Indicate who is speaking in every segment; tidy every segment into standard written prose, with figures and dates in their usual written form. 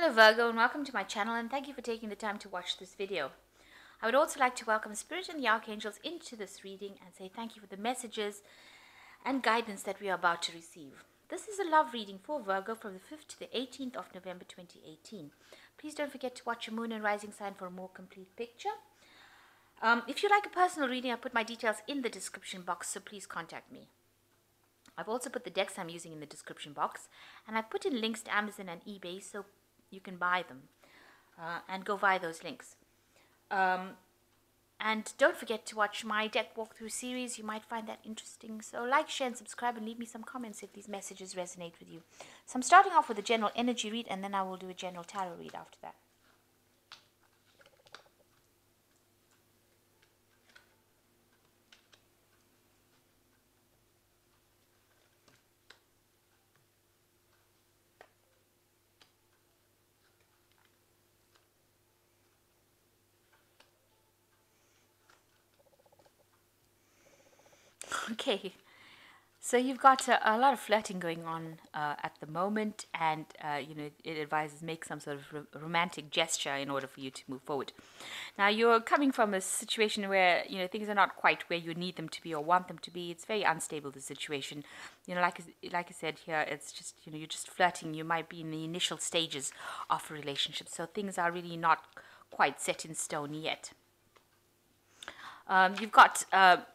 Speaker 1: Hello Virgo, and welcome to my channel, and thank you for taking the time to watch this video. I would also like to welcome Spirit and the Archangels into this reading and say thank you for the messages and guidance that we are about to receive. This is a love reading for Virgo from the 5th to the 18th of November 2018. Please don't forget to watch your moon and rising sign for a more complete picture. If you'd like a personal reading, I put my details in the description box, so please contact me. I've also put the decks I'm using in the description box, and I've put in links to Amazon and eBay so you can buy them and go via those links. And don't forget to watch my deck walkthrough series. You might find that interesting. So like, share, and subscribe, and leave me some comments if these messages resonate with you. So I'm starting off with a general energy read, and then I will do a general tarot read after that. Okay, so you've got a lot of flirting going on at the moment, and it advises make some sort of romantic gesture in order for you to move forward. Now you're coming from a situation where things are not quite where you need them to be or want them to be. It's very unstable, the situation. Like I said here, it's just you're just flirting. You might be in the initial stages of a relationship, so things are really not quite set in stone yet. You've got,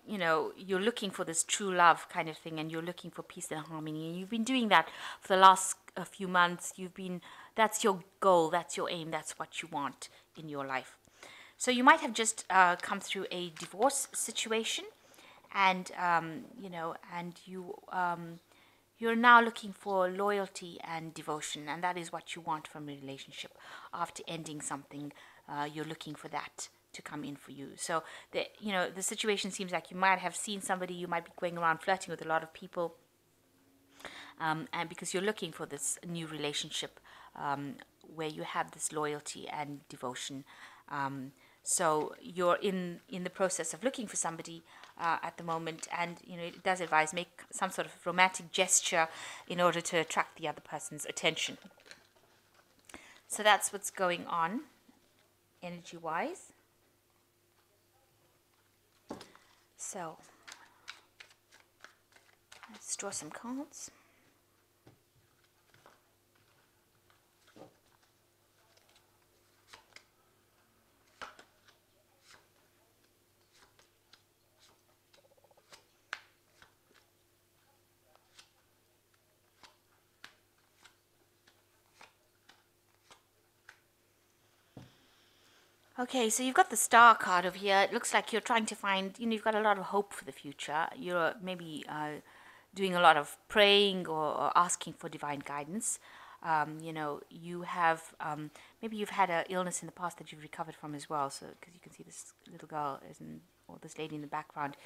Speaker 1: you're looking for this true love kind of thing, and you're looking for peace and harmony, and you've been doing that for the last few months. That's your goal, that's your aim, that's what you want in your life. So you might have just come through a divorce situation, and you're now looking for loyalty and devotion, and that is what you want from a relationship. After ending something, you're looking for that to come in for you. So the situation seems like you might have seen somebody, you might be going around flirting with a lot of people, and because you're looking for this new relationship where you have this loyalty and devotion. So you're in the process of looking for somebody at the moment, and it does advise make some sort of romantic gesture in order to attract the other person's attention. So that's what's going on energy wise. So let's draw some cards. Okay, so you've got the Star card over here. It looks like you're trying to find, you've got a lot of hope for the future. You're maybe doing a lot of praying or asking for divine guidance. You have, maybe you've had an illness in the past that you've recovered from as well. So, because you can see this little girl or this lady in the background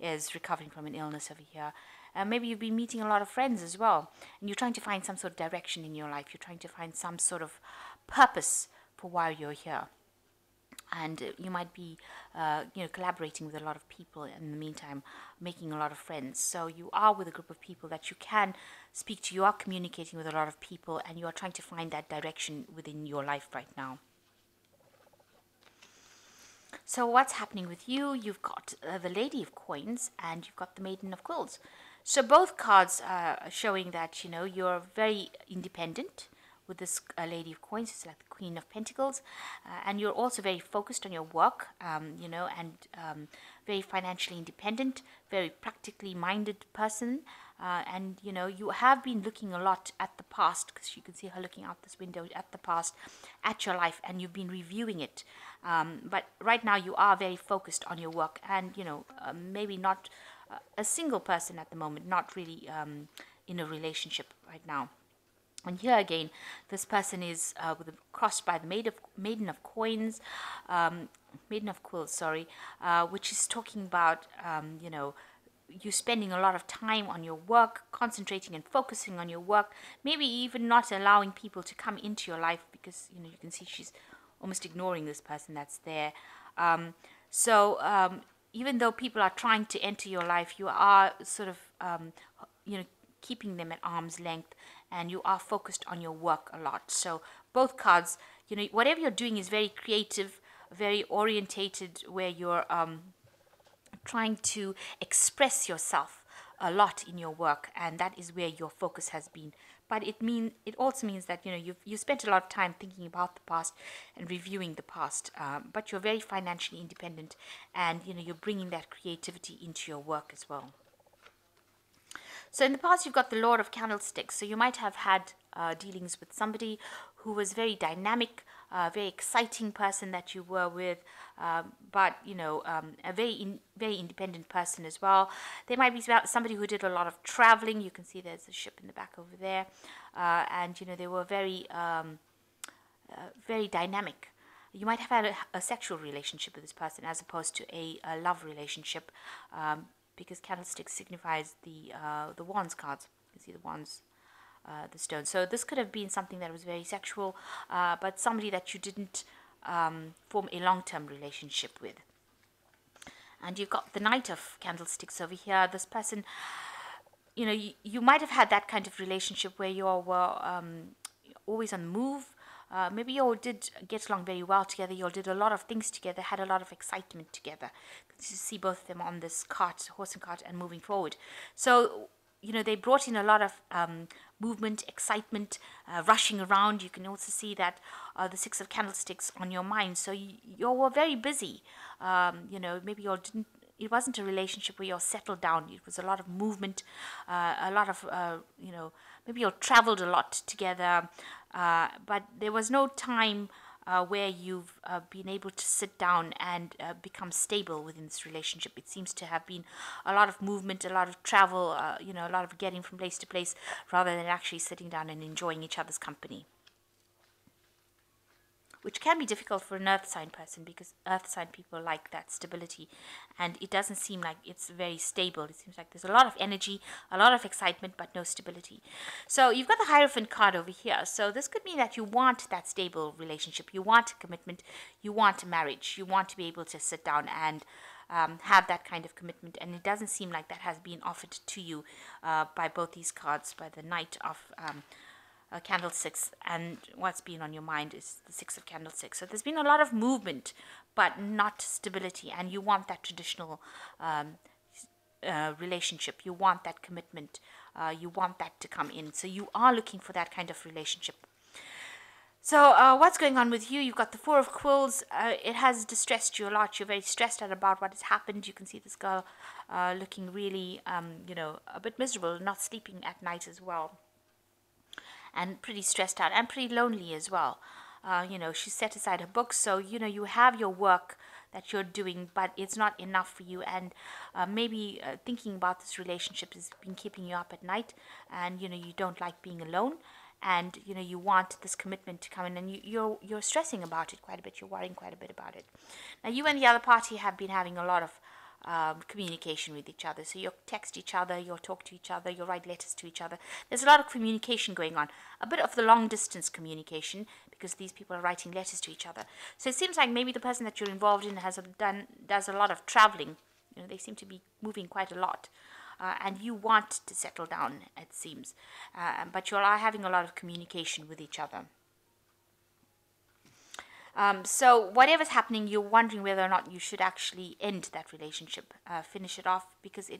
Speaker 1: is recovering from an illness over here. Maybe you've been meeting a lot of friends as well, and you're trying to find some sort of direction in your life. You're trying to find some sort of purpose for why you're here. And you might be, collaborating with a lot of people in the meantime, making a lot of friends. So you are with a group of people that you can speak to. You are communicating with a lot of people, and you are trying to find that direction within your life right now. So what's happening with you? You've got the Lady of Coins, and you've got the Maiden of Quills. So both cards are showing that, you're very independent. With this Lady of Coins, it's like the Queen of Pentacles, and you're also very focused on your work, and very financially independent, very practically minded person, and you have been looking a lot at the past, because you can see her looking out this window at the past, at your life, and you've been reviewing it. But right now you are very focused on your work, and maybe not a single person at the moment, not really in a relationship right now. And here again, this person is crossed by the Maiden of Coins, Maiden of Quills, sorry, which is talking about, you spending a lot of time on your work, concentrating and focusing on your work, maybe even not allowing people to come into your life, because, you can see she's almost ignoring this person that's there. Even though people are trying to enter your life, you are sort of, keeping them at arm's length, and you are focused on your work a lot. So both cards, whatever you're doing is very creative, very orientated, where you're trying to express yourself a lot in your work, and that is where your focus has been. But it also means that you spent a lot of time thinking about the past and reviewing the past, but you're very financially independent, and you're bringing that creativity into your work as well. So in the past, you've got the Lord of Candlesticks. So you might have had dealings with somebody who was very dynamic, very exciting person that you were with, but a very independent person as well. There might be somebody who did a lot of traveling. You can see there's a ship in the back over there, and they were very dynamic. You might have had a sexual relationship with this person as opposed to a love relationship, because candlesticks signifies the wands cards. You can see the wands, the stone. So this could have been something that was very sexual, but somebody that you didn't form a long-term relationship with. And you've got the Knight of Candlesticks over here. This person, you might have had that kind of relationship where you all were always on the move. Maybe you all did get along very well together. You all did a lot of things together, had a lot of excitement together. You see both of them on this cart, horse and cart, and moving forward. So, they brought in a lot of movement, excitement, rushing around. You can also see that the Six of Candlesticks on your mind. So you all were very busy. Maybe you all didn't. It wasn't a relationship where you're settled down. It was a lot of movement, a lot of, maybe you traveled a lot together, but there was no time where you've been able to sit down and become stable within this relationship. It seems to have been a lot of movement, a lot of travel, a lot of getting from place to place, rather than actually sitting down and enjoying each other's company, which can be difficult for an earth sign person, because earth sign people like that stability, and it doesn't seem like it's very stable. It seems like there's a lot of energy, a lot of excitement, but no stability. So you've got the Hierophant card over here. So this could mean that you want that stable relationship, you want a commitment, you want a marriage, you want to be able to sit down and have that kind of commitment, and it doesn't seem like that has been offered to you by both these cards, by the Knight of Candlesticks, and what's been on your mind is the Six of Candlesticks. So there's been a lot of movement, but not stability, and you want that traditional relationship. You want that commitment. You want that to come in. So you are looking for that kind of relationship. So what's going on with you? You've got the Four of Quills. It has distressed you a lot. You're very stressed out about what has happened. You can see this girl looking really, a bit miserable, not sleeping at night as well, and pretty stressed out and pretty lonely as well. She set aside her books, so you have your work that you're doing, but it's not enough for you, and maybe thinking about this relationship has been keeping you up at night, and you don't like being alone, and you want this commitment to come in, and you're stressing about it quite a bit. You're worrying quite a bit about it. Now, you and the other party have been having a lot of communication with each other. So you'll text each other, you'll talk to each other, you'll write letters to each other. There's a lot of communication going on, a bit of the long distance communication, because these people are writing letters to each other. So it seems like maybe the person that you're involved in does a lot of traveling. They seem to be moving quite a lot, and you want to settle down, it seems, but you are having a lot of communication with each other. So whatever's happening, you're wondering whether or not you should actually end that relationship, finish it off, because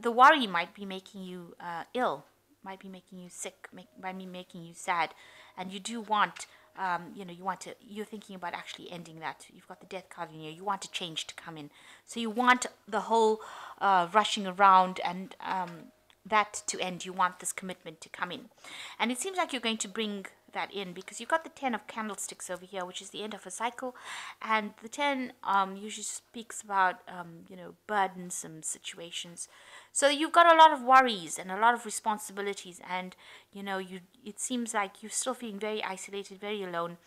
Speaker 1: the worry might be making you ill, might be making you sick, might be making you sad, and you do want, you're thinking about actually ending that. You've got the Death card in here. You want a change to come in. So you want the whole rushing around and that to end. You want this commitment to come in. And it seems like you're going to bring that in, because you've got the Ten of Candlesticks over here, which is the end of a cycle, and the 10 usually speaks about burdensome situations. So you've got a lot of worries and a lot of responsibilities, and it seems like you're still feeling very isolated, very alone,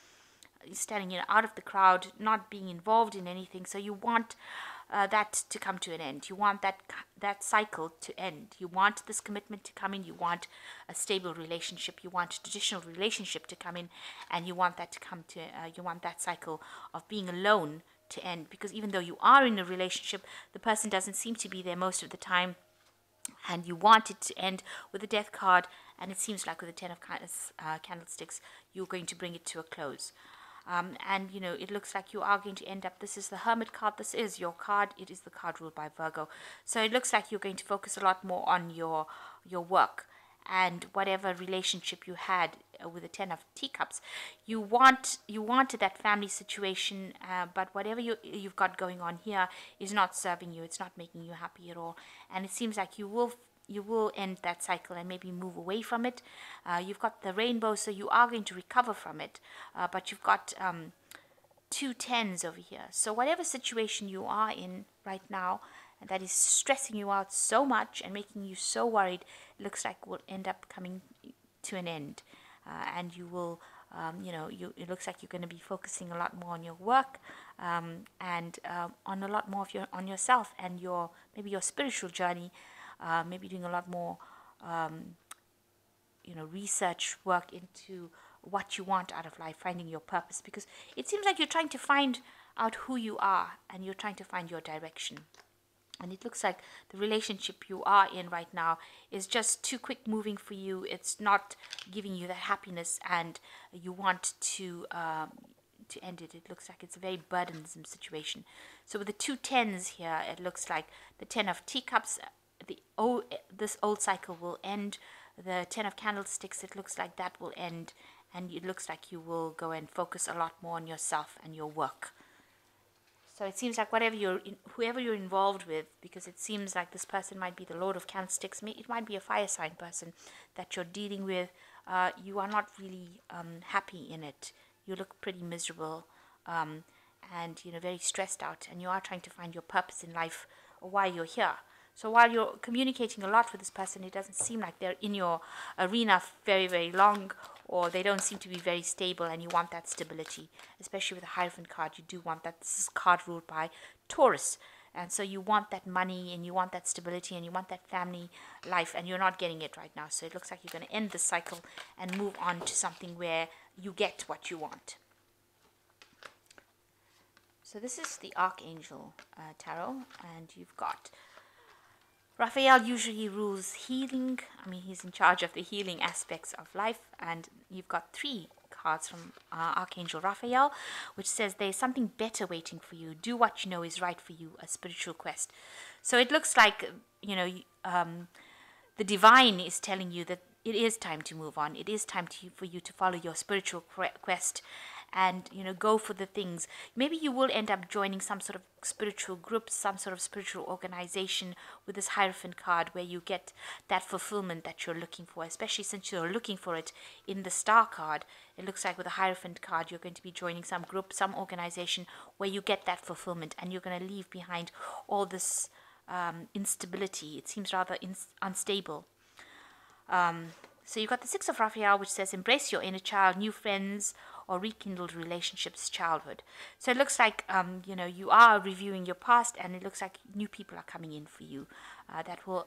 Speaker 1: standing out of the crowd, not being involved in anything. So you want that to come to an end. You want that cycle to end. You want this commitment to come in. You want a stable relationship. You want a traditional relationship to come in, and you want that to come to. You want that cycle of being alone to end, because even though you are in a relationship, the person doesn't seem to be there most of the time. and you want it to end with the Death card, and it seems like with the Ten of Candlesticks, you're going to bring it to a close. And it looks like you are going to end up, this is the Hermit card, this is your card, it is the card ruled by Virgo. So it looks like you're going to focus a lot more on your work, and whatever relationship you had with the Ten of Teacups, you wanted that family situation, but whatever you've got going on here is not serving you. It's not making you happy at all, and it seems like you will end that cycle and maybe move away from it. You've got the rainbow, so you are going to recover from it, but you've got two tens over here. So whatever situation you are in right now that is stressing you out so much and making you so worried, it looks like will end up coming to an end, and you will it looks like you're going to be focusing a lot more on your work, and on a lot more of on yourself and maybe your spiritual journey, maybe doing a lot more research work into what you want out of life, finding your purpose, because it seems like you're trying to find out who you are and you're trying to find your direction. And it looks like the relationship you are in right now is just too quick moving for you. It's not giving you that happiness, and you want to end it. It looks like it's a very burdensome situation. So with the two tens here, it looks like the Ten of Teacups, this old cycle will end. The Ten of Candlesticks, it looks like that will end, and it looks like you will go and focus a lot more on yourself and your work. So it seems like whoever you're involved with, because it seems like this person might be the Lord of Candlesticks, it might be a fire sign person that you're dealing with, you are not really happy in it. You look pretty miserable, and very stressed out, and you are trying to find your purpose in life while you're here. So while you're communicating a lot with this person, it doesn't seem like they're in your arena very, very long, or they don't seem to be very stable, and you want that stability. Especially with the Hierophant card, you do want that. This is a card ruled by Taurus. And so you want that money, and you want that stability, and you want that family life, and you're not getting it right now. So it looks like you're going to end this cycle and move on to something where you get what you want. So this is the Archangel Tarot, and you've got Raphael usually rules healing. He's in charge of the healing aspects of life. And you've got 3 cards from Archangel Raphael, which says there's something better waiting for you. Do what you know is right for you, a spiritual quest. So it looks like, the divine is telling you that it is time to move on. It is time for you to follow your spiritual quest and go for the things. Maybe you will end up joining some sort of spiritual group, some sort of spiritual organization with this Hierophant card, where you get that fulfillment that you're looking for, especially since you're looking for it in the Star card. It looks like with the Hierophant card you're going to be joining some group, some organization where you get that fulfillment, and you're going to leave behind all this instability. It seems rather unstable. So you've got the 6 of Raphael, which says embrace your inner child, new friends, or rekindled relationships, childhood. So it looks like you are reviewing your past, and it looks like new people are coming in for you that will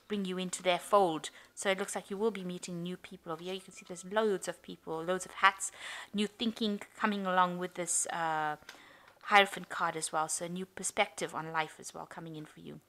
Speaker 1: bring you into their fold. So it looks like you will be meeting new people over here. You can see there's loads of people, loads of hats, new thinking coming along with this Hierophant card as well. So a new perspective on life as well coming in for you.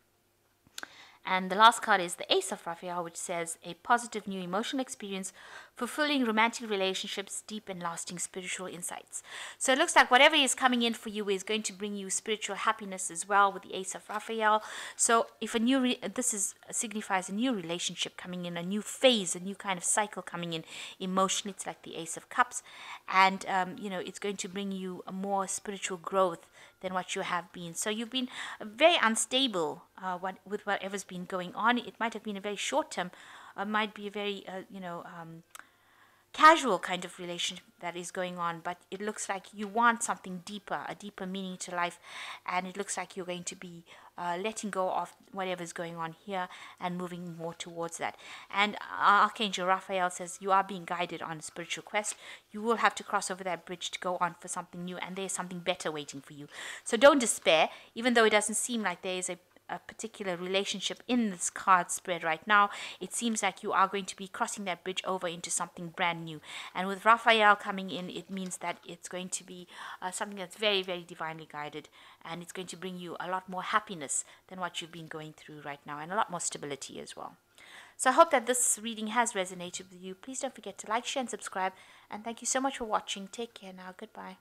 Speaker 1: And the last card is the Ace of Raphael, which says a positive new emotional experience, fulfilling romantic relationships, deep and lasting spiritual insights. So it looks like whatever is coming in for you is going to bring you spiritual happiness as well with the Ace of Raphael. So if this signifies a new relationship coming in, a new phase, a new kind of cycle coming in emotionally. It's like the Ace of Cups, and it's going to bring you a more spiritual growth than what you have been. So you've been very unstable with whatever's been going on. It might have been a very short term, might be a very casual kind of relationship that is going on, but it looks like you want something deeper, a deeper meaning to life, and it looks like you're going to be letting go of whatever's going on here and moving more towards that. And Archangel Raphael says you are being guided on a spiritual quest. You will have to cross over that bridge to go on for something new, and there's something better waiting for you. So don't despair, even though it doesn't seem like there is a particular relationship in this card spread right now, it seems like you are going to be crossing that bridge over into something brand new. And with Raphael coming in, it means that it's going to be something that's very, very divinely guided, and it's going to bring you a lot more happiness than what you've been going through right now, and a lot more stability as well. So I hope that this reading has resonated with you. Please don't forget to like, share, and subscribe. And thank you so much for watching. Take care now. Goodbye.